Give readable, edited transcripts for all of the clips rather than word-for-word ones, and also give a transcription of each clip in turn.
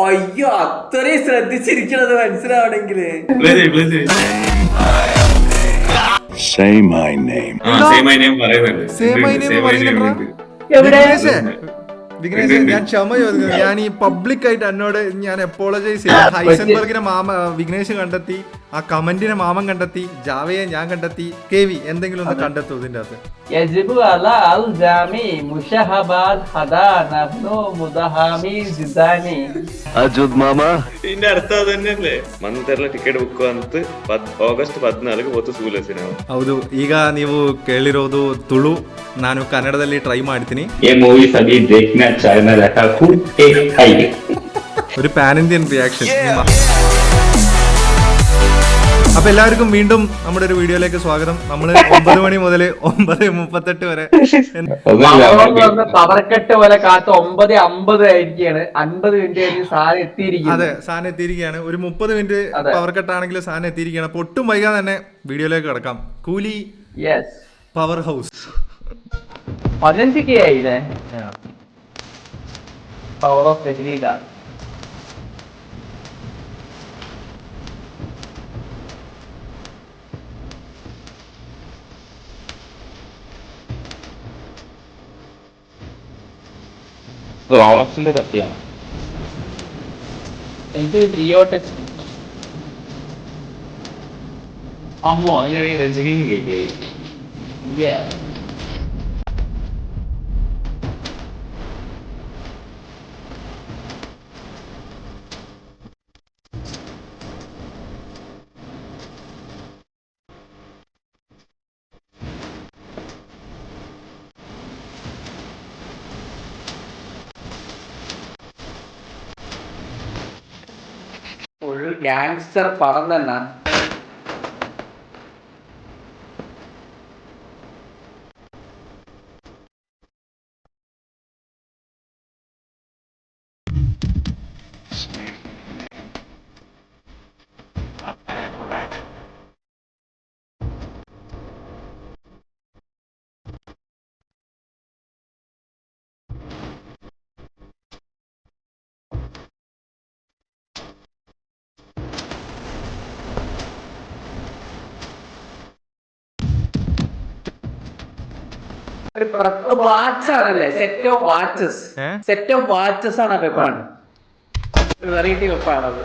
അയ്യോ, അത്രയും ശ്രദ്ധിച്ചിരിക്കണത് മനസ്സിലാവണെങ്കില്. Say my name. Vignesh, ഞാൻ ക്ഷമ ചോദിക്കുന്നു. ഞാൻ ഈ പബ്ലിക് ആയിട്ട് എന്നോട് ഞാൻ അപ്പോളജൈസ് ചെയ്യാം. ഹൈസൻബർഗിനെ വിഘ്നേഷ് കണ്ടെത്തി, ആ കമന്റിനെ മാമൻ കണ്ടെത്തി, ജാവയെ ഞാൻ കണ്ടെത്തി. KV എന്തെങ്കിലും ഒന്ന് കണ്ടെത്തൂ ഇതിന്റെ അകത്ത്. ഇതിന്റെ ಅರ್ಥ ಅದನ್ನೇ ಮಂತೆಲ್ಲ ಟಿಕೆಟ್ ಬುಕ್ ಅಂತ ಆಗಸ್ಟ್ 14 ಹೋತು ಸೂಲಸಿ ನಾವು. ಹೌದು, ಈಗ ನೀವು ಕೇಳಿರೋದು ತುಳು. ನಾನು ಕನ್ನಡದಲ್ಲಿ ಟ್ರೈ ಮಾಡ್ತೀನಿ. ഒരു പാൻ ഇന്ത്യൻ റിയാക്ഷൻ. അപ്പൊ എല്ലാവർക്കും വീണ്ടും നമ്മുടെ ഒരു വീഡിയോയിലേക്ക് സ്വാഗതം. നമ്മള് 9 മണി മുതൽ 9:38 വരെ പവർക്കെട്ട് പോലെ കാത്ത് 9:50 ആയിരിക്കാണ്. 50 മിനിറ്റ് കഴിഞ്ഞ് സാധനം എത്തിയിരിക്കും. അതെ, സാധനം എത്തിയിരിക്കുകയാണ്. ഒരു 30 മിനിറ്റ് പവർ കട്ടാണെങ്കിലും സാധനം എത്തിയിരിക്കുകയാണ്. അപ്പൊ ഒട്ടും വൈകാതെ തന്നെ വീഡിയോയിലേക്ക് കിടക്കാം. കൂലി പവർ ഹൗസ് 15K ആയില്ലേ? പവർ ഓഫ് രജനീക. റോളക്സിന്റെ കത്തിയാണ്. എനിക്ക് ജിയോ ടെക്സ് അമ്മോ അതിന് രജനിയും കേൾക്കേ. ഒരു ഗാങ്സ്റ്റർ പടം തന്നെ. വാച്ച് ആണല്ലേ? Set of watches. Set of watches ആണ് വെപ്പാണ്. വെറൈറ്റി വെപ്പാണത്.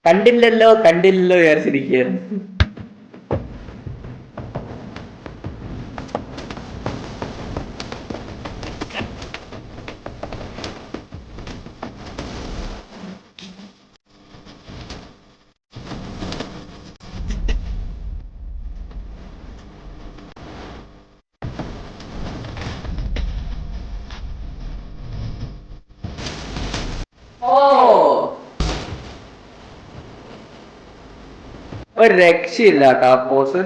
കണ്ടില്ലല്ലോ വിചാരിച്ചിരിക്കുകയാണ്. ഒരു രക്ഷയില്ല കേട്ടോ പോസ്.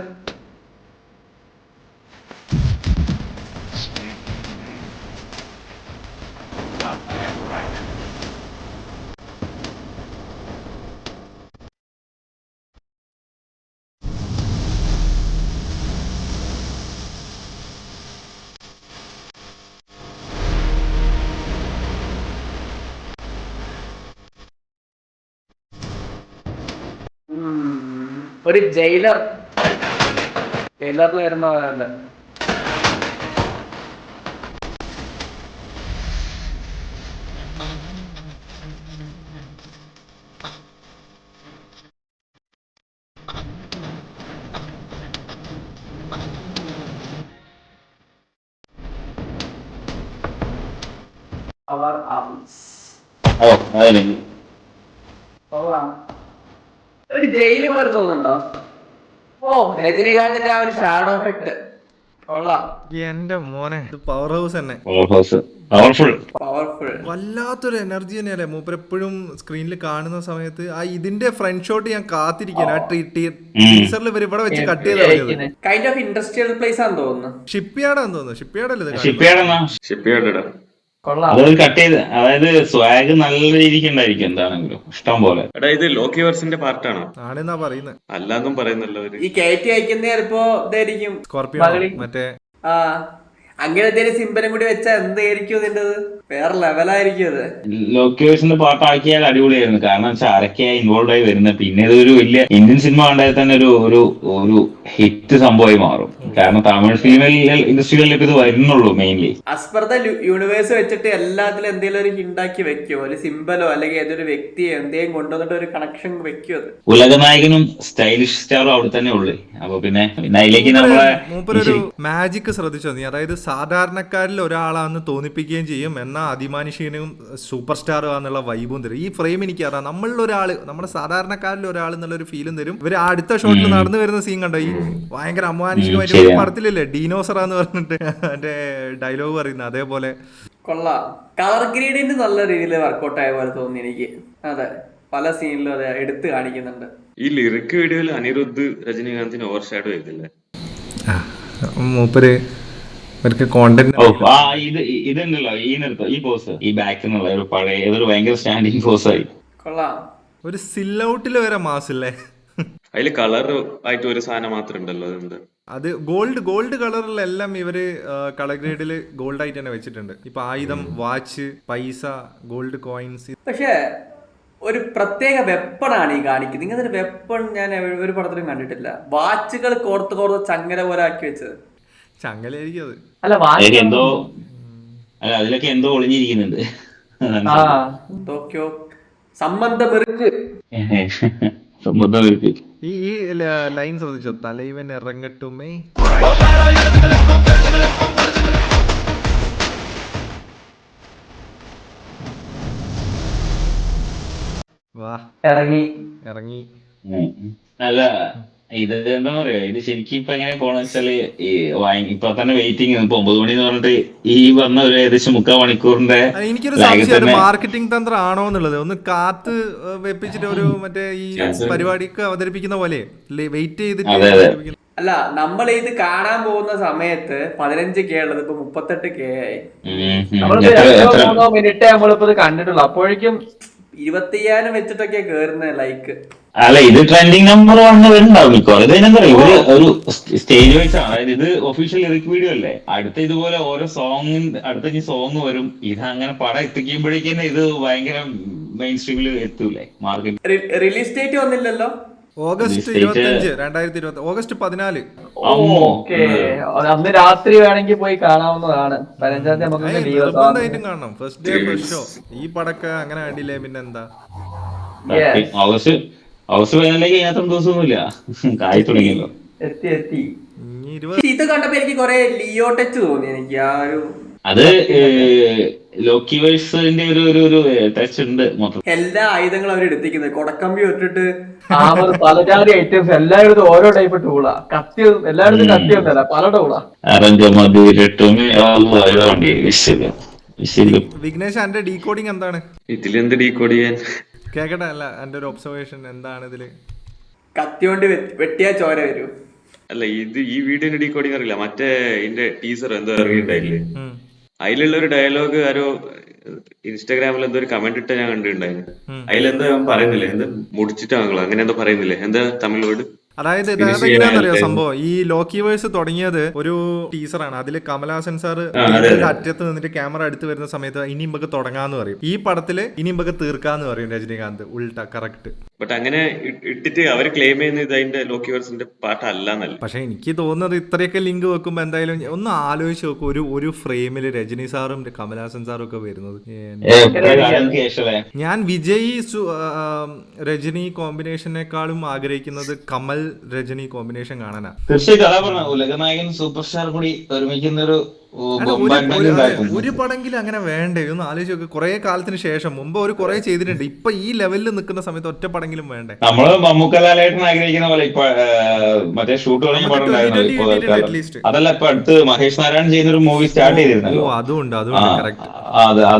ഒരു ജയിലറിൽ വരുന്ന അവർ ഒരു ജയില് പോലെ തോന്നുന്നുണ്ടോ? ഓ, രജനീകാന്തിന്റെ ആ ഒരു ഷാഡോ എഫക്ട് കൊള്ളാം. എന്റെ മോനെ, പവർ ഹൗസ് തന്നെ. പവർഫുൾ വല്ലാത്തൊരു എനർജി തന്നെയല്ലേ മൂപ്പർ എപ്പോഴും സ്ക്രീനിൽ കാണുന്ന സമയത്ത്. ആ ഇതിന്റെ ഫ്രണ്ട് ഷോട്ട് ഞാൻ കാത്തിരിക്കുന്നു. ആ ടീസറിൽ ഇവർ ഇവിടെ വെച്ച് കട്ട് ചെയ്ത് കൈൻഡ് ഓഫ് ഇൻഡസ്ട്രിയൽ പ്ലേസ് ആണെന്ന് തോന്നുന്നു. ഷിപ്പ് യാർഡാന്ന് തോന്നുന്നു. ഷിപ്പ് യാർഡ് അല്ലേ? ഷിപ്പ് യാർഡ് അതൊരു കട്ട് ചെയ്ത്, അതായത് സ്വാഗ് നല്ല രീതിക്ക് ഉണ്ടായിരിക്കും എന്താണെങ്കിലും ഇഷ്ടം പോലെ. എടാ ഇത് ലോക്കിവേഴ്സിന്റെ പാർട്ടാണോ? ആണെന്നാ പറയുന്നത്. അല്ലാന്നും പറയുന്നല്ലോ അവര്. ഈ കയറ്റി അയക്കുന്ന ചിലപ്പോ ഇതായിരിക്കും സ്കോർപിയോ മറ്റേ ആ അങ്ങനത്തെ സിമ്പലും കൂടി വെച്ചാ എന്തായിരിക്കും ഇതിൻ്റെത്? വേറെ ലെവലായിരിക്കും അത്. ലോക്കിവേഴ്സിന്റെ പാട്ടാക്കിയാൽ അടിപൊളിയായിരുന്നു. കാരണം വെച്ചാൽ ആരൊക്കെയായി ഇൻവോൾവ് ആയി വരുന്നത്. പിന്നെ ഇതൊരു വലിയ ഇന്ത്യൻ സിനിമ കണ്ടാൽ തന്നെ ഒരു ഹിറ്റ് സംഭവമായി മാറും. കാരണം തമിഴ് ഫീമെയിൽ ഇൻഡസ്ട്രികളിൽ ഇത് വരുന്നുള്ളൂ മെയിൻലി. അസ്പർദ്ധ യൂണിവേഴ്സ് വെച്ചിട്ട് എല്ലാത്തിലും എന്തെങ്കിലും ഒരു ഹിണ്ടാക്കി വെക്കുമോ, ഒരു സിമ്പലോ അല്ലെങ്കിൽ ഏതൊരു വ്യക്തിയെ എന്തെങ്കിലും കൊണ്ടുവന്നിട്ട് ഒരു കണക്ഷൻ വെക്കുമോ? അത് ഉലകനായകനും സ്റ്റൈലിഷ് സ്റ്റാറും അവിടെ തന്നെ ഉള്ളു. അപ്പൊ പിന്നെ അതിലേക്ക് നമ്മളെ മൂപ്പരൊരു മാജിക് ശ്രദ്ധിച്ചോ നീ? അതായത് സാധാരണക്കാരിൽ ഒരാളാണെന്ന് തോന്നിപ്പിക്കുകയും ചെയ്യും, എന്നാൽ അതിമാനുഷികനും സൂപ്പർ സ്റ്റാർ ആണെന്നുള്ള വൈബും തരും. ഈ ഫ്രെയിം എനിക്ക് അറിയാം, നമ്മളിലൊരാള്, നമ്മുടെ സാധാരണക്കാരിൽ ഒരാൾ എന്നുള്ളൊരു ഫീലും തരും. ഇവര് അടുത്ത ഷോട്ടിൽ നടന്നു വരുന്ന സീൻ കണ്ടോ? ഈ ഭയങ്കര അമാനുഷികമായിട്ട് പടത്തിലില്ലേ ഡീനോസറാന്ന് പറഞ്ഞിട്ട് മറ്റേ ഡയലോഗ് പറയുന്നത്, അതേപോലെ കൊള്ളാം. കളർ ഗ്രേഡിയന്റ് നല്ല രീതിയിൽ വർക്കൗട്ട് ആയ പോലെ തോന്നി എനിക്ക്. അതെ, പല സീനിലും അത് എടുത്ത് കാണിക്കുന്നുണ്ട്. ഈ ലിറിക് വീഡിയോയിൽ അനിരുദ്ധ് രജനീകാന്തിന് ഓവർ ഷാഡോ ചെയ്തില്ലേ? മൂപ്പര് കോണ്ടന്റ് ഇതുണ്ടല്ലോ ഈ പോസ്, ഈ ബാക്ക് എന്നുള്ള ഒരു പഴയ ഏതൊരു ഭയങ്കര സ്റ്റാൻഡിങ് പോസ് ആയി. കൊള്ളാം. ഒരു സില്ലൗട്ടില് വരെ മാസില്ലേ? അതില് കളർ ആയിട്ട് ഒരു സാധനം മാത്രം ഉണ്ടല്ലോ, അതുണ്ട്. അത് ഗോൾഡ് കളറിലെല്ലാം ഇവര് കളർ ഗ്രേഡില് ഗോൾഡ് ആയിട്ട് തന്നെ വെച്ചിട്ടുണ്ട്. ഇപ്പൊ ആയുധം, വാച്ച്, പൈസ, ഗോൾഡ് കോയിൻസ്. പക്ഷേ ഒരു പ്രത്യേക വെപ്പണാണ് ഈ കാണിക്കുന്നത്. ഇങ്ങനത്തെ ഒരു വെപ്പൺ ഞാൻ ഒരു പടത്തിലും കണ്ടിട്ടില്ല. വാച്ചുകൾ കോർത്ത് ചങ്ങല പോലെ ആക്കി വെച്ചത്. ചങ്ങലായിരിക്കും അത്. അതിലൊക്കെ എന്തോ ഒളിഞ്ഞിരിക്കുന്നുണ്ട്. എന്തൊക്കെയോ സംബന്ധം ഈ ലൈൻ ശ്രദ്ധിച്ചോ? തലൈവൻ ഇറങ്ങട്ടുമേ. വാ ഇറങ്ങി. അല്ല ഇത് എന്താ പറയാ, ഇത് ശരിക്കും ഇപ്പൊ എങ്ങനെ പോണെന്ന് വെച്ചാല് ഇപ്പൊ തന്നെ വെയിറ്റിംഗ്. ഇപ്പൊ 9 മണി എന്ന് പറഞ്ഞിട്ട് ഈ വന്ന ഒരു ഏകദേശം 3/4 മണിക്കൂറിന്റെ എനിക്കൊരു സംശയം, മാർക്കറ്റിംഗ് തന്ത്രം ആണോ എന്നുള്ളത്. ഒന്ന് കാത്ത് വെപ്പിച്ചിട്ട് ഒരു മറ്റേ ഈ പരിപാടിക്ക് അവതരിപ്പിക്കുന്ന പോലെ വെയിറ്റ് ചെയ്തിട്ട്. അല്ല, നമ്മൾ ഇത് കാണാൻ പോകുന്ന സമയത്ത് 15K ഉള്ളത് ഇപ്പൊ 38K ആയി. മിനിറ്റ് നമ്മളിപ്പോ ഇത് കണ്ടിട്ടുള്ളൂ. അപ്പോഴേക്കും 25,000 വെച്ചിട്ടൊക്കെ കേറുന്ന ലൈക്ക്. അല്ല, ഇത് ട്രെൻഡിങ് നമ്പർ 1 വരുന്നുണ്ടാവും മിക്കവാറും. ഇത് എന്താ പറയുക, ഇവര് ഒരു സ്റ്റേജ് വൈസ് ആണ്. അതായത് ഇത് ഒഫീഷ്യൽ ലിറിക് വീഡിയോ അല്ലേ. അടുത്ത ഇതുപോലെ ഓരോ അടുത്ത സോങ് വരും. ഇത് അങ്ങനെ പടം എത്തിക്കുമ്പോഴേക്കും ഇത് ഭയങ്കര മെയിൻ സ്ട്രീമിൽ എത്തൂലേ മാർക്കറ്റ്. റിലീസ് ഡേറ്റ് വന്നില്ലല്ലോ. August 25, 2020 August 14. അന്ന് രാത്രി വേണമെങ്കിൽ പോയി കാണാവുന്നതാണ്. 15-ാം തീയതി നമുക്ക് നിർബന്ധമായിട്ടും കാണണം. First day first show. ഈ പടക്ക അങ്ങനെ കണ്ടില്ലേ പിന്നെന്താ? ഓഗസ്റ്റ് 15 അതിനകത്തും ദിവസമൊന്നുമില്ല, കായി തുടങ്ങിയല്ലോ. എത്തി. ഇത് കണ്ടപ്പോ എനിക്ക് കൊറേ ലിയോ ടച്ച് തോന്നി എനിക്ക്. ആ ഒരു അത് ലോക്കിവേഴ്സിന്റെ ഒരു ടച്ച് ഉണ്ട് മൊത്തം. എല്ലാ ആയുധങ്ങളും അവർ എടുത്തിരിക്കുന്നത് കൊടക്കമ്പി ഇട്ടിട്ട് പലജാതി ഐറ്റംസ് എല്ലായിടത്തും ഓരോ ടൈപ്പ് ടൂളാ. കത്തി എല്ലായിടത്തും കത്തി ഉണ്ടല്ല, പല ടൂളാ. വിഘ്നേഷ്, എന്റെ ഡീകോഡിങ് എന്താണ്? ഇതിലെന്ത് ഡീകോഡ് ചെയ്യാൻ? കേക്കട്ടെ. അല്ല, എന്റെ ഒരു ഒബ്സർവേഷൻ എന്താണ് ഇതില്? കത്തി കൊണ്ട് വെട്ടിയാ ചോര വരൂ. അല്ല, ഈ വീഡിയോന്റെ ഡീകോഡിങ് അറിയില്ല. മറ്റേ ഇതിന്റെ ടീസർ എന്തോ ഇറങ്ങിയിട്ടായില്ലേ, അതിലുള്ള ഒരു ഡയലോഗ് ആരോ ഇൻസ്റ്റാഗ്രാമിൽ എന്തോ ഒരു കമന്റ് ഇട്ട് ഞാൻ കണ്ടിട്ടുണ്ടായിരുന്നു. അതിലെന്തോ പറയുന്നില്ലേ, എന്താ മുടിച്ചിട്ടാണല്ലോ അങ്ങനെ എന്തോ പറയുന്നില്ലേ, എന്താ തമിഴ് വേർഡ്? അതായത് എങ്ങനെയാണെന്നറിയോ സംഭവം? ഈ ലോക്കിവേഴ്സ് തുടങ്ങിയത് ഒരു ടീസറാണ്. അതില് കമലഹാസൻ സാറ് അറ്റത്ത് നിന്നിട്ട് ക്യാമറ അടുത്ത് വരുന്ന സമയത്ത് ഇനി ഇമ്പക്ക് തുടങ്ങാന്ന് പറയും. ഈ പടത്തില് ഇനി ഇമ്പക്ക് തീർക്കാന്ന് പറയും രജനീകാന്ത്. ഉൾട്ട കറക്റ്റ്. ബട്ട് അങ്ങനെ ഇട്ടിട്ട് അവര് ക്ലെയിം ചെയ്യുന്നത് ഇത് അതിന്റെ ലോക്കിവേഴ്സിന്റെ പാട്ടല്ല. പക്ഷെ എനിക്ക് തോന്നുന്നത് ഇത്രയൊക്കെ ലിങ്ക് വെക്കുമ്പോ എന്തായാലും ഒന്ന് ആലോചിച്ച് നോക്കും. ഒരു ഫ്രെയിമില് രജനി സാറും കമലഹാസൻ സാറും ഒക്കെ വരുന്നത്. ഞാൻ വിജയ് രജനി കോമ്പിനേഷനേക്കാളും ആഗ്രഹിക്കുന്നത് കമൽ രജനി കോമ്പിനേഷൻ കാണാനാ. തീർച്ചയായിട്ടും അതാ പറഞ്ഞ ഉലകനായകൻ സൂപ്പർ സ്റ്റാർ കൂടി ഒരുമിക്കുന്ന ഒരു പടെങ്കിലും അങ്ങനെ വേണ്ടേ? ഒന്ന് ആലോചിച്ച് നോക്ക്. കുറെ കാലത്തിന് ശേഷം മുമ്പ് ഒരു കുറെ ചെയ്തിട്ടുണ്ട്. ഇപ്പൊ ഈ ലെവലിൽ നിൽക്കുന്ന സമയത്ത് ഒറ്റ പടെങ്കിലും വേണ്ടേ? നമ്മള് മമ്മൂക്കലാലേട്ടൻ ആഗ്രഹിക്കുന്ന പോലെ ഇപ്പൊ മറ്റേ ഷൂട്ട് തുടങ്ങിയ പടം ഉണ്ടായിരുന്നു. അതല്ല, ഇപ്പൊ അടുത്ത് മഹേഷ് നാരായണൻ ചെയ്യുന്ന ഒരു മൂവി സ്റ്റാർട്ട് ചെയ്തിരുന്നല്ലോ. അതുകൊണ്ട് അതെ.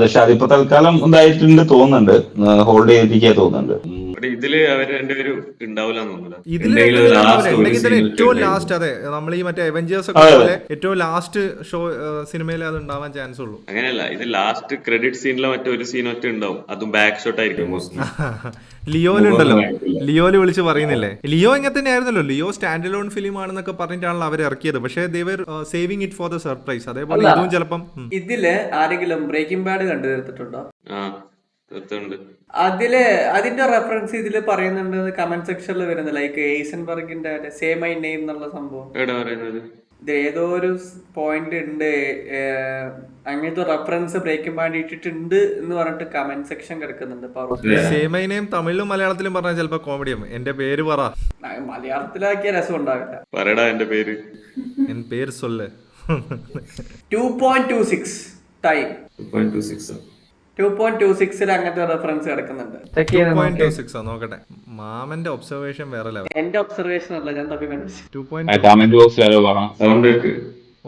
പക്ഷെ അതിപ്പോ തൽക്കാലം എന്തായിട്ടുണ്ട് തോന്നുന്നുണ്ട്, ഹോൾഡ് ചെയ്തിരിക്കാ തോന്നുന്നുണ്ട്. ഇതില് അവർ രണ്ടുപേരും ഉണ്ടാവില്ല തോന്നുന്നില്ല. ഇതില് എന്തെങ്കിലും last ഒരു ഉണ്ടെങ്കിൽ തന്നെ scene ഏറ്റവും ഒക്കെ ലാസ്റ്റ്, അതെ, നമ്മൾ ഈ മറ്റേ അവഞ്ചേഴ്സ് ഒക്കെ പോലെ ഏറ്റവും ലാസ്റ്റ് ഷോ സിനിമയിൽ അത് ഉണ്ടാവാൻ ചാൻസ് ഉള്ളൂ. അങ്ങനെയല്ല, ഇത് ലാസ്റ്റ് ക്രെഡിറ്റ് സീനിലെ മറ്റൊരു സീൻ ഒറ്റ ഉണ്ടാവും, അതും ബാക്ക് ഷോട്ട് ആയിരിക്കും mostly. ലിയോയിലുണ്ടല്ലോ, ലിയോയില് വിളിച്ച് പറയുന്നില്ലേ, ലിയോ ഇങ്ങനെ തന്നെ ആയിരുന്നല്ലോ, ലിയോ സ്റ്റാൻഡ് അലോൺ ഫിലിം ആണെന്നൊക്കെ പറഞ്ഞിട്ടാണല്ലോ അവർ ഇറക്കിയത്. പക്ഷേ Devar saving it for the surprise. അതേപോലെ ഇതും ചിലപ്പം ഇതില് ആരെങ്കിലും ബ്രേക്കിംഗ് ബാഡ് കണ്ടു തീർത്തിട്ടുണ്ടോ? ആ തീർത്തുണ്ട്. അതിന്റെ റെഫറൻസ് ഇതില് പറയുന്നുണ്ട് കമന്റ് സെക്ഷനിൽ വരുന്നത്, ലൈക്ക് എയ്സൻബർഗിന്റെ സേ മൈ നെയിം എന്നുള്ള സംഭവം. എവിടെ പറയുന്നത്? ഇത് ഏതോ ഒരു പോയിന്റ് ഉണ്ട്, അങ്ങനത്തെ റെഫറൻസ് ബ്രേക്കിംഗ് ബാഡ് ഇട്ടിട്ടുണ്ട് എന്ന് പറഞ്ഞിട്ട് കമന്റ് സെക്ഷൻ കിടക്കുന്നുണ്ട്. സേമൈനെയും തമിഴിലും മലയാളത്തിലും പറഞ്ഞാൽ ചിലപ്പോ കോമഡിയാവും. എന്റെ പേര് പറ, മലയാളത്തിലാക്കിയ രസം ഉണ്ടാവില്ല. പറയടാ എന്റെ പേര്, എൻ പേര് സൊല്ല്. 2.26 ടൈം 2.26 2.26 അങ്ങനത്തെ റെഫറൻസ് കിടക്കുന്നുണ്ട്. 2.26 നോക്കട്ടെ. മാമന്റെ ഒബ്സർവേഷൻ വേറെ ലെവൽ. എന്റെ ഒബ്സർവേഷൻ അല്ല, ഞാൻ തപ്പി കണ്ടുപിടിച്ചു. 2.2. കമന്റ് ബോക്സിൽ ആരോ പറയാം. Sound cake.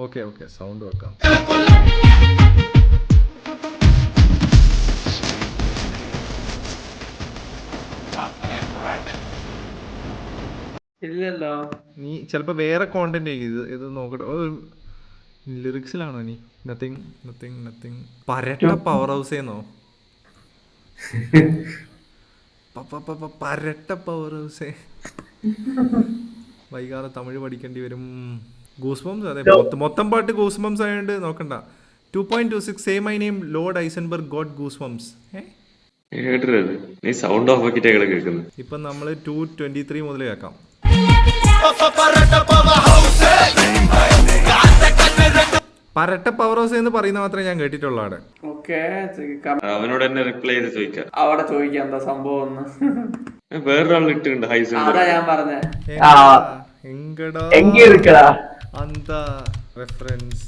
Okay okay, sound വെക്കാം. ഇല്ലല്ലോ, നീ ചിലപ്പോ വേറെ കോണ്ടന്റ് ഇത് നോക്കട്ടെ. ലിറിക്സിലാണോ നീ? നത്തിങ് നത്തിങ് നത്തിങ് പരട്ട പവർ ഹൗസേന്നോ? പരട്ട പവർ ഹൗസേ. വൈകാതെ തമിഴ് പഠിക്കേണ്ടി വരും. ഗൂസ്ബംസ്, അതെ, മൊത്തം പാട്ട് ഗൂസ്ബംസ് ആയതുകൊണ്ട് നോക്കണ്ട. 2.26 say my name lord Heisenberg got goosebumps. കേട്ടത് നീ സൗണ്ട് ഓഫ് ആക്കിട്ടേ കേൾക്കുന്നത്. ഇപ്പൊ നമ്മള് 2:23 മുതൽ കേൾക്കാം. പരട്ട പവർ ഹൗസ് എന്ന് പറയുന്ന മാത്രമേ ഞാൻ കേട്ടിട്ടുള്ളൂ അവിടെ. ഓക്കെ, അവനോട് തന്നെ റിപ്ലൈ ചെയ്ത് ചോദിക്കാം. അവിടെ ചോദിക്കാം എന്താ സംഭവം ഒന്ന്. വേറൊരാൾ ഇട്ടുണ്ട് ഹൈസൻ. അതാ ഞാൻ പറഞ്ഞേ, எங்க இருக்குடா அந்த ரெஃபரன்ஸ்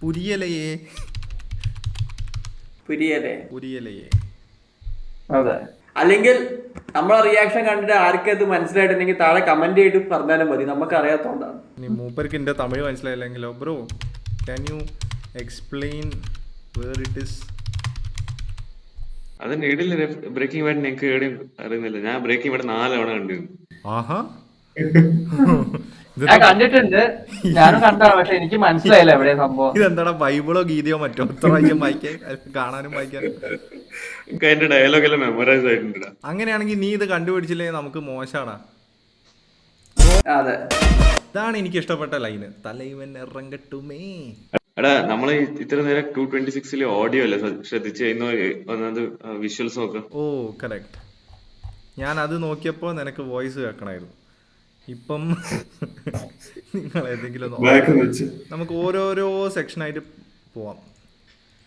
புரியலையே புரியலையே. അതെ, അല്ലെങ്കിൽ നമ്മളെ റിയാക്ഷൻ കണ്ടിട്ട് ആർക്കത് മനസ്സിലായിട്ടുണ്ടെങ്കിൽ താഴെ കമന്റ് ചെയ്ത് പറഞ്ഞാലും മതി, നമുക്ക് അറിയാത്തോണ്ടാണ്. നീ മൂപ്പർക്ക് എന്റെ തമിഴ് മനസ്സിലായില്ലെങ്കിലോ bro, can you explain where it is? അതിന്റെ ഇടയിൽ ബ്രേക്കിംഗ് ബാഡ് എനിക്ക് എവിടെയും അറിയുന്നില്ല. ഞാൻ ബ്രേക്കിംഗ് ബാഡ് 4 തവണ കണ്ടിരുന്നു. ആഹാ, ഞാൻ കണ്ടിട്ടുണ്ട്, ഞാനും കണ്ടാണ്, പക്ഷെ എനിക്ക് മനസ്സിലായില്ല എവിടെയാ സംഭവം. ഇതെന്താടാ ബൈബിളോ ഗീതയോ മറ്റോ എത്ര പ്രാവശ്യം വായിക്കാൻ, കാണാനും വായിക്കാനും? എനിക്ക് അതിന്റെ ഡയലോഗ് എല്ലാം മെമ്മറൈസ് ആയിട്ടുണ്ട്. അങ്ങനെയാണെങ്കിൽ നീ ഇത് കണ്ടുപിടിച്ചില്ലെങ്കിൽ നമുക്ക് മോശാടാ. അതെ, ഇതാണ് എനിക്ക് ഇഷ്ടപ്പെട്ട ലൈന്, തലൈവൻ ഇറങ്ങട്ടുമേ. എടാ നമ്മള് ഇത്ര നേരം 2.26 ഓഡിയോ അല്ലേ ശ്രദ്ധിച്ച് ഒന്നത് വിഷ്വൽസ് നോക്കാം. ഓ കറക്റ്റ്, ഞാൻ അത് നോക്കിയപ്പോ നിനക്ക് വോയിസ് കേൾക്കണമായിരുന്നു. ഇപ്പം നിങ്ങൾ ഏതെങ്കിലും നമുക്ക് ഓരോരോ സെക്ഷനായിട്ട് പോവാം.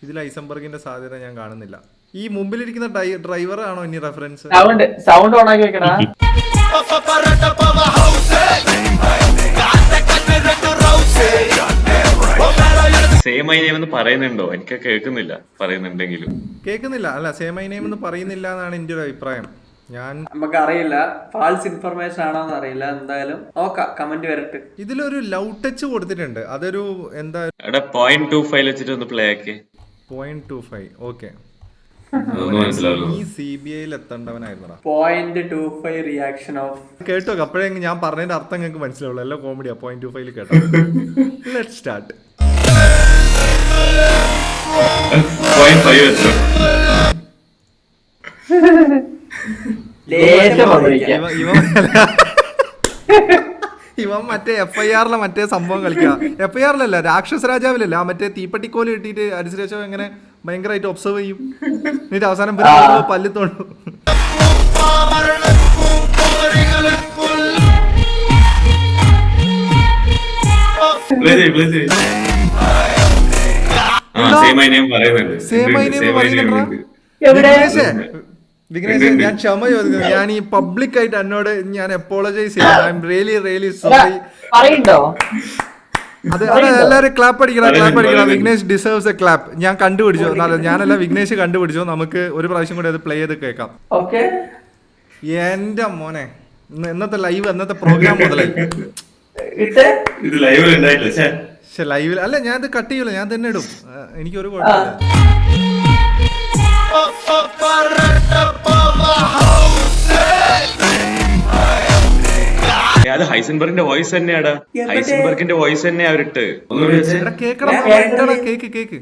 ഇതിൽ ഐസൻബർഗിന്റെ സാധ്യത ഞാൻ കാണുന്നില്ല. ഈ മുമ്പിലിരിക്കുന്ന ഡ്രൈവർ ആണോ ഇനി റെഫറൻസ്? സൗണ്ട് ഓൺ ആക്കി വെക്കണ. സെയിം ഐ നെയിം എന്ന് പറയുന്നുണ്ടോ? എനിക്ക് കേൾക്കുന്നില്ല. പറയുന്നുണ്ടെങ്കിലും കേൾക്കുന്നില്ല. അല്ല, സെയിം ഐ നെയിം എന്ന് പറയുന്നില്ല എന്നാണ് എന്റെ ഒരു അഭിപ്രായം. നമുക്ക് അറിയില്ല, ഫാൾസ് ഇൻഫർമേഷൻ ആണോന്ന് അറിയില്ല. എന്തായാലും നോക്കാം, കമന്റ് വരട്ടെ. ഇതിലൊരു ലവ് ടച്ച് കൊടുത്തിട്ടുണ്ട്. അതൊരു എന്താ 0.25 വെച്ചിട്ട് ഒന്ന് പ്ലേ ആക്കി. 0.25. ഓക്കെ, ഈ CBI എത്തേണ്ടവനായിരുന്നടാ. 0.25 റിയാക്ഷൻ ഓഫ് കേട്ടോ, അപ്പോഴേ ഞാൻ പറഞ്ഞതിന്റെ അർത്ഥം നിങ്ങൾക്ക് മനസ്സിലാവുള്ളൂ. എല്ലാം കോമഡിയാ. 0.25 കേട്ടോ. Let's start. 0.5 വെച്ചോ. ഇവൻ മറ്റേ FIR മറ്റേ സംഭവം കളിക്കുക. FIR രാക്ഷസ രാജാവിലല്ല, മറ്റേ തീപ്പട്ടിക്കോല് കിട്ടിയിട്ട് അരിശ്രേഷോ എങ്ങനെ ഭയങ്കരമായിട്ട് ഒബ്സർവ് ചെയ്യും. എന്നിട്ട് അവസാനം പല്ലിത്തോണ്ടു. വിഘ്നേഷ്, ഞാൻ ക്ഷമ ചോദിക്കുന്നു. ഞാൻ ഈ പബ്ലിക് ആയിട്ട് എന്നോട് ഞാൻ അപ്പോളജൈസ് ചെയ്യുന്നു. I am really sorry. അത് എല്ലാവരും ക്ലാപ്പ് അടിക്കണം. Vignesh deserves A clap. ഞാൻ കണ്ടുപിടിച്ചു, ഞാനല്ല വിഘ്നേഷ് കണ്ടുപിടിച്ചു. നമുക്ക് ഒരു പ്രാവശ്യം കൂടി അത് പ്ലേ ചെയ്ത് കേൾക്കാം. എന്റെ മോനെ, എന്നത്തെ ലൈവ്, എന്നത്തെ പ്രോഗ്രാം മുതലായി. ലൈവിൽ അല്ല, ഞാൻ ഇത് കട്ട് ചെയ്യൂല, ഞാൻ തന്നെ ഇടും. എനിക്കൊരു കുഴപ്പമില്ല. അത് ഹൈസൻബർഗിന്റെ വോയിസ് തന്നെയാടാ. എവിടെ? ഹൈസൻബർഗിന്റെ വോയിസ് തന്നെ അവരിട്ട് ഒന്നുകൂടി വെച്ചേ. എടാ കേക്കണം മാമ, എടാ കേക്ക് കേക്ക്.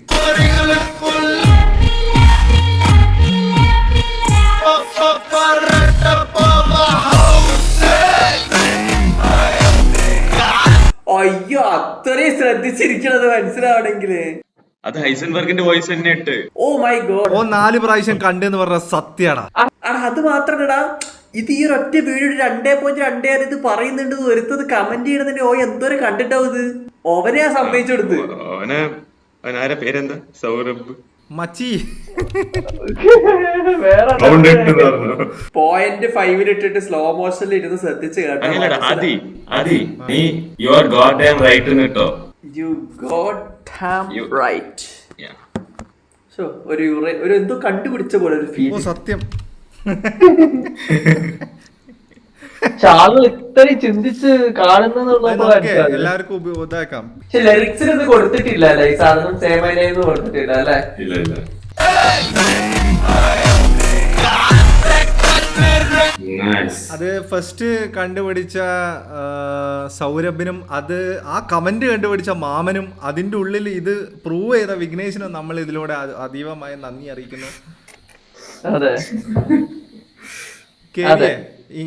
അയ്യോ അത്രയും ശ്രദ്ധിച്ചിരിക്കണത് മനസ്സിലാവണെങ്കില്. അത് ഹൈസൻബർഗിന്റെ വോയിസ് തന്നെ ഇട്ട്. Oh my God. ഓ 4 പ്രാവശ്യം കണ്ടെന്ന് പറഞ്ഞ സത്യടാ. അത് മാത്രടാ, ഇത് ഈ ഒറ്റ വീഡിയോ 2.26 ഇത് പറയുന്നുണ്ട്, ഒരുത്തത് കമന്റ് ചെയ്യണതിന്റെ ഓ എന്തോരം കണ്ടിട്ടാവും ഇത്. ഓവനെയാ സമ്മതിച്ചു കൊടുത്ത്. അവനാരെ പേരെന്താ? സൗരഭ് മച്ചി വേറെ .5 ഇട്ടിട്ട് സ്ലോ മോഷനിൽ ഇരുന്ന് ശ്രദ്ധിച്ച് അങ്ങനെയല്ല കേട്ടോ. ആദി നീ you are god damn right കേട്ടോ. You got damn right. So, ഒരു എന്തോ കണ്ടുപിടിച്ച പോലെ ഒരു ഓ ഫീൽ. സത്യം. പക്ഷെ ആളുകൾ ഇത്രയും ചിന്തിച്ച് കാണുന്നുള്ളപ്പോ എല്ലാവർക്കും ഇതാക്കാം. പക്ഷെ ലിറിക്സിന് ഇത് കൊടുത്തിട്ടില്ല അല്ലെ, ഈ സാധനം സേമനേന്ന് കൊടുത്തിട്ടില്ല അല്ലെ. ഇല്ല അത് ഫസ്റ്റ് കണ്ടുപിടിച്ച സൗരഭിനും അത് ആ കമന്റ് കണ്ടുപിടിച്ച മാമനും അതിന്റെ ഉള്ളിൽ ഇത് പ്രൂവ് ചെയ്ത വിഘ്നേഷിനും നമ്മൾ ഇതിലൂടെ അതീവമായ നന്ദി അറിയിക്കുന്നു. അതെ കേറിയേ,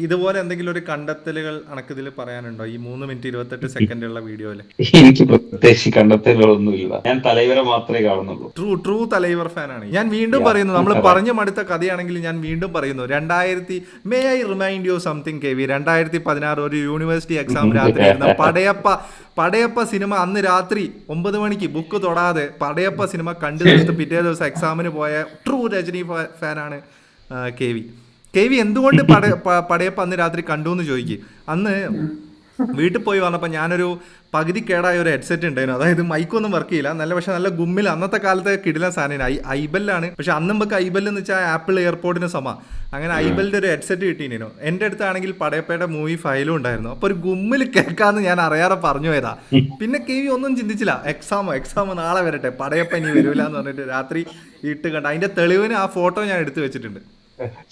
ഇതുപോലെ എന്തെങ്കിലും ഒരു കണ്ടെത്തലുകൾ അനക്കിതിൽ പറയാനുണ്ടോ ഈ 3 മിനിറ്റ് 28 സെക്കൻഡ് ഉള്ള വീഡിയോയില്? എനിക്ക് പ്രത്യേകിച്ച് കണ്ടെത്തലുകളൊന്നുമില്ല, ഞാൻ തലൈവരെ മാത്രമേ കാണുന്നുള്ളൂ. ട്രൂ തലൈവർ ഫാനാണ് ഞാൻ. വീണ്ടും പറയുന്നു, നമ്മൾ പറഞ്ഞു മടുത്ത കഥയാണെങ്കിൽ ഞാൻ വീണ്ടും പറയുന്നു, 2016 ഒരു യൂണിവേഴ്സിറ്റി എക്സാം രാത്രി പടയപ്പ സിനിമ അന്ന് രാത്രി 9 മണിക്ക് ബുക്ക് തൊടാതെ പടയപ്പ സിനിമ കണ്ടു തീർത്ത് പിറ്റേ ദിവസം എക്സാമിന് പോയ ട്രൂ രജനി ഫാനാണ് കെ വി. എന്തുകൊണ്ട് പടയപ്പ അന്ന് രാത്രി കണ്ടു എന്ന് ചോദിക്കും. അന്ന് വീട്ടിൽ പോയി വന്നപ്പോൾ ഞാനൊരു പകുതി കേടായ ഒരു ഹെഡ്സെറ്റ് ഉണ്ടായിരുന്നു, അതായത് മൈക്കൊന്നും വർക്ക് ചെയ്യില്ല, പക്ഷെ നല്ല ഗുമ്മിൽ അന്നത്തെ കാലത്തെ കിടിലൻ സാധനം ഐബെല്ലാണ്. പക്ഷെ അന്ന് നമുക്ക് ഐബെല്ല് എന്ന് വെച്ചാൽ ആപ്പിൾ എയർപോർട്ടിന് സമ. അങ്ങനെ ഐബെല്ലിൻ്റെ ഒരു ഹെഡ്സെറ്റ് കിട്ടിയിരുന്നു. എൻ്റെ അടുത്താണെങ്കിൽ പടയപ്പയുടെ മൂവി ഫയലും ഉണ്ടായിരുന്നു. അപ്പോൾ ഒരു ഗുമ്മിൽ കേൾക്കാമെന്ന് ഞാൻ അറിയാതെ പറഞ്ഞു പോയതാ. പിന്നെ കെ വി ഒന്നും ചിന്തിച്ചില്ല, എക്സാം നാളെ വരട്ടെ, പടയപ്പ ഇനി വരില്ല എന്ന് പറഞ്ഞിട്ട് രാത്രി ഇട്ട് കണ്ട. അതിൻ്റെ തെളിവിന് ആ ഫോട്ടോ ഞാൻ എടുത്തു വെച്ചിട്ടുണ്ട്.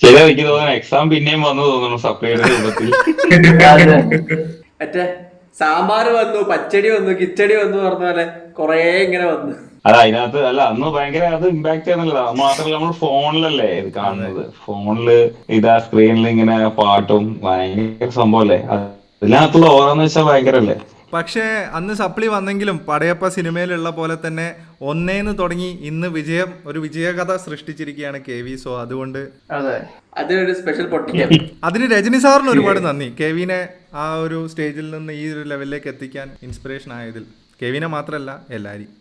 ശരി, എനിക്ക് തോന്നുന്നു എക്സാം പിന്നെയും വന്നു തോന്നുന്നു സപ്ലൈയുടെ രൂപത്തിൽ. മറ്റേ സാമ്പാർ വന്നു, പച്ചടി വന്നു, കിച്ചടി വന്നു പറഞ്ഞ പോലെ കൊറേ ഇങ്ങനെ വന്നു. അല്ല അതിനകത്ത് അല്ല അന്ന് ഭയങ്കര അത് ഇമ്പാക്ട് ചെയ്യുന്നില്ല. അത് മാത്രമല്ല നമ്മൾ ഫോണിലല്ലേ ഇത് കാണുന്നത്, ഫോണില് ഇതാ സ്ക്രീനിൽ ഇങ്ങനെ പാട്ടും ഭയങ്കര സംഭവല്ലേ, അതിനകത്തുള്ള ഓരോന്ന് വെച്ചാൽ ഭയങ്കരല്ലേ. പക്ഷേ അന്ന് സപ്ലി വന്നെങ്കിലും പടയപ്പ സിനിമയിലുള്ള പോലെ തന്നെ ഒന്നേന്ന് തുടങ്ങി ഇന്ന് ഒരു വിജയകഥ സൃഷ്ടിച്ചിരിക്കുകയാണ് കെ വി. സോ അതുകൊണ്ട് അതിനൊരു സ്പെഷ്യൽ പൊട്ടിക്കാം. അതിന് രജനി സാറിന് ഒരുപാട് നന്ദി, കെ വിനെ ആ ഒരു സ്റ്റേജിൽ നിന്ന് ഈ ഒരു ലെവലിലേക്ക് എത്തിക്കാൻ ഇൻസ്പിറേഷൻ ആയതിൽ. കെ വിനെ മാത്രമല്ല എല്ലാവരും.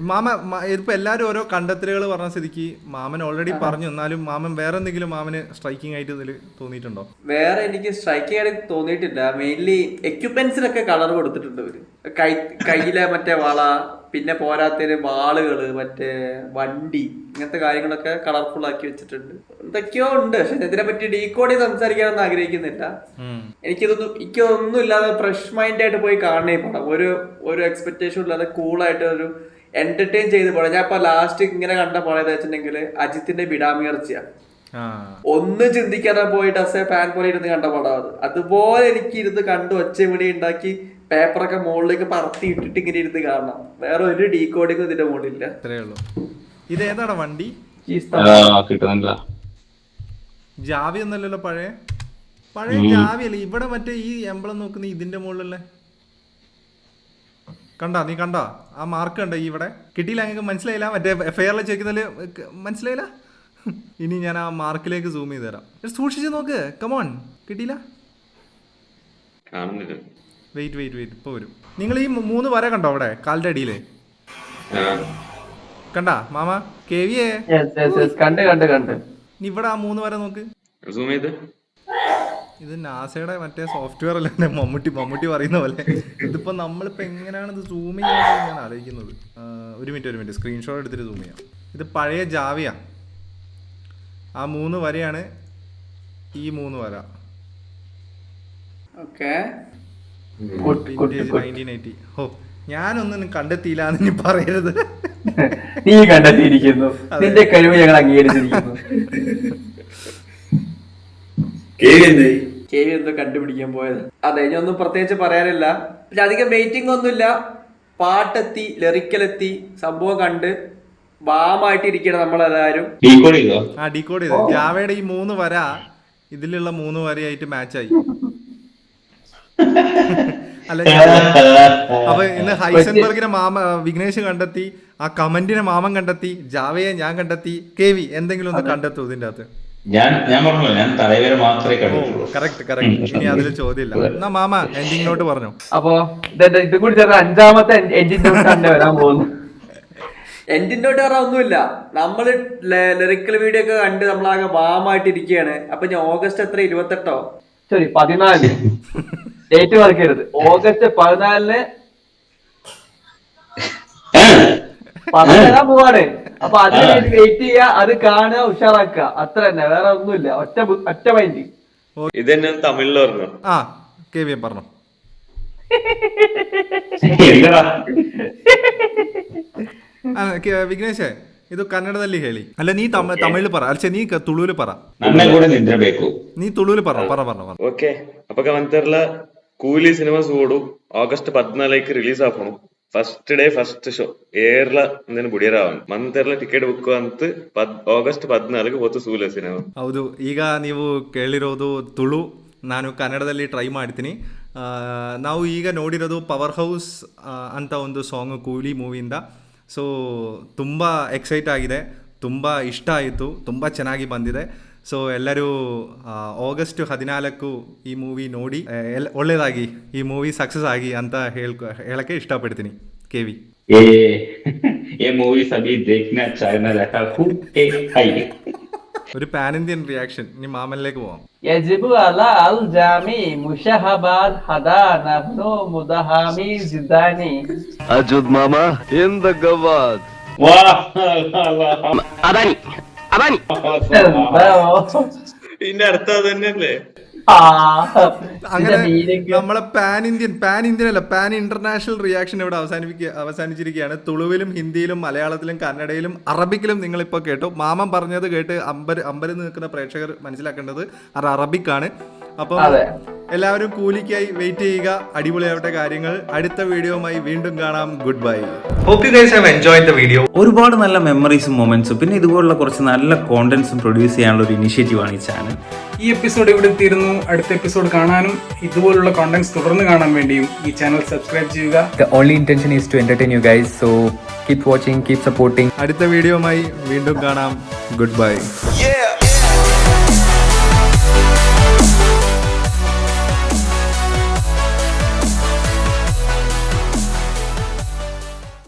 മാമ ഇതിപ്പോ എല്ലാരും ഓരോ കണ്ടെത്തലുകൾ പറഞ്ഞ സ്ഥിതിക്ക് മാമൻ ഓൾറെഡി പറഞ്ഞു, എന്നാലും മാമൻ വേറെ എന്തെങ്കിലും മാമന് സ്ട്രൈക്കിംഗ് ആയിട്ട് ഇതിൽ തോന്നിയിട്ടുണ്ടോ? വേറെ എനിക്ക് സ്ട്രൈക്കിംഗ് ആയിട്ട് തോന്നിയിട്ടില്ല. മെയിൻലി എക്യുപ്മെന്റ്സിലൊക്കെ കളർ കൊടുത്തിട്ടുണ്ട് ഇവര്. കയ്യിലെ മറ്റേ വള, പിന്നെ പോരാത്തതിന് വാളുകള്, മറ്റേ വണ്ടി, ഇങ്ങനത്തെ കാര്യങ്ങളൊക്കെ കളർഫുൾ ആക്കി വെച്ചിട്ടുണ്ട്. എന്തൊക്കെയോ ഉണ്ട്, പക്ഷെ ഇതിനെ പറ്റി ഡീകോഡ് ചെയ്ത് സംസാരിക്കാനൊന്നും ആഗ്രഹിക്കുന്നില്ല. എനിക്കൊന്നും ഇല്ലാതെ ഫ്രഷ് മൈൻഡ് ആയിട്ട് പോയി കാണണേ പടം. ഒരു എക്സ്പെക്ടേഷൻ ഇല്ലാതെ കൂളായിട്ട് ഒരു എന്റർടൈൻ ചെയ്ത് പടം. ഞാൻ ഇപ്പൊ ലാസ്റ്റ് ഇങ്ങനെ കണ്ട പടം ഏതാ വെച്ചിട്ടുണ്ടെങ്കിൽ അജിത്തിന്റെ ബിഡാമിയർച്ചയാണ്. ഒന്നും ചിന്തിക്കാതെ പോയിട്ട് അസ് എ ഫാൻ പോലെ ഇരുന്ന് കണ്ട പടം അത്. അതുപോലെ എനിക്ക് ഇരുന്ന് കണ്ടു ഒച്ചവിളി ഉണ്ടാക്കി പേപ്പറൊക്കെ മുകളിലേക്ക് പറത്തി ഇട്ടിട്ട് ഇങ്ങനെ ഇരുന്ന് കാണണം. വേറെ ഒരു ഡീകോഡിങ്ങും ഇതിന്റെ മുകളിലില്ല. ഇത് ഏതാണ് വണ്ടി? കിട്ടുന്നില്ല, ജാവി ഒന്നല്ലല്ലോ, പഴയ ജാവി അല്ലേ. ഇവിടെ മറ്റേ ഈ എംബ്ലം നോക്കുന്ന ഇതിന്റെ മുകളിലല്ലേ, നീ കണ്ടാ ആ മാർക്ക് കണ്ട? ഇവിടെ കിട്ടിയില്ല, അങ്ങനെ മനസ്സിലായില്ല. മറ്റേ FIR ചോദിക്കുന്നതില് മനസ്സിലായില്ല. ഇനി ഞാൻ ആ മാർക്കിലേക്ക് സൂം ചെയ്ത് തരാം, സൂക്ഷിച്ച് നോക്ക്. കമോൺ, കിട്ടിയില്ല. വെയിറ്റ് ഇപ്പൊ വരും. നിങ്ങൾ ഈ 3 വര കണ്ടോ അവിടെ കാലിന്റെ അടിയില്? കണ്ടാ മാമ? കെവിയെ കണ്ട് ഇവിടെ ആ 3 വര നോക്ക്. ഇത് നാസയുടെ മറ്റേ സോഫ്റ്റ്വെയർ അല്ലേ, മമ്മൂട്ടി പറയുന്ന പോലെ. ഇതിപ്പോ നമ്മളിപ്പോ എങ്ങനെയാണ് ഇത് സൂം ചെയ്യാൻ ഞാൻ ആലോചിക്കുന്നത്. ഒരു മിനിറ്റ് സ്ക്രീൻഷോട്ട് എടുത്തിട്ട് സൂം ചെയ്യാം. ഇത് പഴയ ജാവിയാ. ആ 3 വരയാണ് ഈ 3 വര. ഓക്കെ, 1980. ഓ, ഞാനൊന്നും കണ്ടെത്തിയില്ല എന്ന് നീ പറയരുത്. നീ കണ്ടെത്തിയിരിക്കുന്നു, നിന്റെ കഴിവ് ഞങ്ങൾ അംഗീകരിച്ചിരിക്കുന്നു. കേവി എന്തോ കണ്ടുപിടിക്കാൻ പോയത്. അതെ, ഇനി ഒന്നും പ്രത്യേകിച്ച് പറയാനില്ല. പിന്നെ അധികം വെയിറ്റിംഗ് ഒന്നുമില്ല. പാട്ടെത്തി, ലിറിക്കലെത്തി, സംഭവം കണ്ട് ബാമായിട്ട് ഇരിക്കണം നമ്മളെല്ലാരും. ഡീകോഡ് ചെയ്തോ? ആ ഡീകോഡ് ചെയ്ത് ജാവയുടെ ഈ 3 വര ഇതിലുള്ള 3 വരയായിട്ട് മാച്ചായി. അല്ല അപ്പൊ ഇന്ന് ഹൈസൻബർഗിനെ വിഘ്നേഷ് കണ്ടെത്തി, ആ കമന്റിനെ മാമൻ കണ്ടെത്തി, ജാവയെ ഞാൻ കണ്ടെത്തി. കേവി എന്തെങ്കിലും ഒന്ന് കണ്ടെത്തൂ ഇതിന്റെ അകത്ത്? ഞാൻ പറഞ്ഞല്ലോ, ഞാൻ തലവരെ മാത്രമേ കണ്ടിട്ടുള്ളൂ. കറക്റ്റ്. ഇനി അതിൽ ചോദ്യമില്ല. എന്നാ മാമ എൻഡിങ് നോട്ട് പറഞ്ഞു. അപ്പൊ ഇത് കൂടി ചേർന്ന് 5ാമത്തെ എൻഡിങ് നോട്ട് തന്നെ വരാൻ പോകുന്നു. എൻഡിനോട്ട് പറഞ്ഞാൽ ഒന്നുമില്ല, നമ്മള് ലിറിക്കൽ വീഡിയോ ഒക്കെ കണ്ട് നമ്മളാകെ ബാമായിട്ട് ഇരിക്കുകയാണ്. അപ്പൊ ഞാൻ ഓഗസ്റ്റ് എത്ര 28 ശരി 14 ഡേറ്റ് മറക്കരുത്. ഓഗസ്റ്റ് 14 പറയാൻ പോവാണ്. അപ്പൊ അതിന് വെയിറ്റ് ചെയ്യുക, അത് കാണുക, ഉഷാറാക്കുക, അത്ര തന്നെ, വേറെ ഒന്നുമില്ല. ഒറ്റ മൈൻഡ്. ഇതെന്നെ തമിഴിൽ പറഞ്ഞു. ആ കേവി പറഞ്ഞു. എന്താ ವಿಘ್ನೇಶ್ ಇದು ಕನ್ನಡದಲ್ಲಿ ಹೇಳಿ. ಅಲ್ಲ ನೀ ತಮಿಳ್ ಪರ ಅಲ್ಚೆ ನೀ ತುಳುಲು ಪರ. ನನ್ನ ಕೂಡ ನಿದ್ರೆ ಬೇಕು. ನೀ ತುಳುಲು ಪರ. ಓಕೆ ಅಪ್ಪಗ ಮಂತೆರ್ಲ ಕೂಲಿ ಸಿನಿಮಾಸ್ ಓಡು ಆಗಸ್ಟ್ 14 ರಿಲೀಸ್ ಆಪಣು. ಫಸ್ಟ್ ಡೇ ಫಸ್ಟ್ ಶೋ ಏರ್ಲ ಇಂದೆನ ಬುಡಿಯರಾವನ್ ಮಂತೆರ್ಲ ಟಿಕೆಟ್ ಬುಕ್ ಅಂತ ಆಗಸ್ಟ್ 14 ಹೊತ್ತು ಸೂಲೆ ಸಿನಿಮಾ. ಹೌದು, ಈಗ ನೀವು ಕೇಳಿರೋದು ತುಳು, ನಾನು ಕನ್ನಡದಲ್ಲಿ ಟ್ರೈ ಮಾಡ್ತೀನಿ. ನಾವು ಈಗ ನೋಡಿರೋದು ಪವರ್ ಹೌಸ್ ಅಂತ ಒಂದು ಸಾಂಗ್ ಕೂಲಿ ಮೂವಿಯಿಂದ. ಸೊ ತುಂಬ ಎಕ್ಸೈಟ್ ಆಗಿದೆ, ತುಂಬ ಇಷ್ಟ ಆಯಿತು, ತುಂಬ ಚೆನ್ನಾಗಿ ಬಂದಿದೆ. ಸೊ ಎಲ್ಲರೂ ಆಗಸ್ಟ್ 14 ಈ ಮೂವಿ ನೋಡಿ ಒಳ್ಳೆಯದಾಗಿ ಈ ಮೂವಿ ಸಕ್ಸಸ್ ಆಗಿ ಅಂತ ಹೇಳಕ್ಕೆ ಇಷ್ಟಪಡ್ತೀನಿ. ಕೇವಿ ಮೂವೀಸ್ ಅಭಿ ದೇಖ್ನಾ ಚಾಯ್ನಾ ರೆಖಾ ಖೂಬ್ ಹೈ. ഒരു പാൻ ഇന്ത്യൻ റിയാക്ഷൻ. ഇനി മാമനിലേക്ക് പോവാം. യജിബു അലാ അൽ ജാമി മുഷഹബാദ് ഹദാ നബ്നു മുദഹാമി ജിദാനി. അജുദ് മാമ എന്തഗവാദ് അദാനി ഇതിന്റെ അർത്ഥം അത് തന്നെയല്ലേ? അങ്ങനെ നമ്മളെ പാൻ ഇന്ത്യൻ അല്ല, പാൻ ഇന്റർനാഷണൽ റിയാക്ഷൻ ഇവിടെ അവസാനിച്ചിരിക്കുകയാണ്. തുളുവിലും ഹിന്ദിയിലും മലയാളത്തിലും കന്നഡയിലും അറബിക്കിലും നിങ്ങളിപ്പോൾ കേട്ടു. മാമൻ പറഞ്ഞത് കേട്ട് അമ്പരം നിൽക്കുന്ന പ്രേക്ഷകർ മനസ്സിലാക്കേണ്ടത് അത് അറബിക്കാണ്. അപ്പം എല്ലാവരും കൂലിക്കായി വെയിറ്റ് ചെയ്യുക. അടിപൊളിയാവട്ടെ കാര്യങ്ങൾ. അടുത്ത വീഡിയോയുമായി വീണ്ടും കാണാം. Good bye. Hope you guys have enjoyed the video. ഒരുപാട് നല്ല മെമ്മറീസും മൊമെന്റ്സും പിന്നെ ഇതുപോലുള്ള കുറച്ച് നല്ല കോണ്ടന്റ്സും പ്രൊഡ്യൂസ് ചെയ്യാനുള്ള ഒരു ഇനിഷ്യേറ്റീവാണ് ഈ ചാനൽ. ഈ എപ്പിസോഡ് ഇവിടെ തീരുന്നു. അടുത്ത എപ്പിസോഡ് കാണാനും ഇതുപോലുള്ള കോണ്ടന്റ്സ് തുടർന്ന് കാണാൻ വേണ്ടിയും ഈ ചാനൽ സബ്സ്ക്രൈബ് ചെയ്യുക. The only intention is to entertain you guys, so keep watching, keep supporting. അടുത്ത വീഡിയോയുമായി വീണ്ടും കാണാം. Good by. Yeah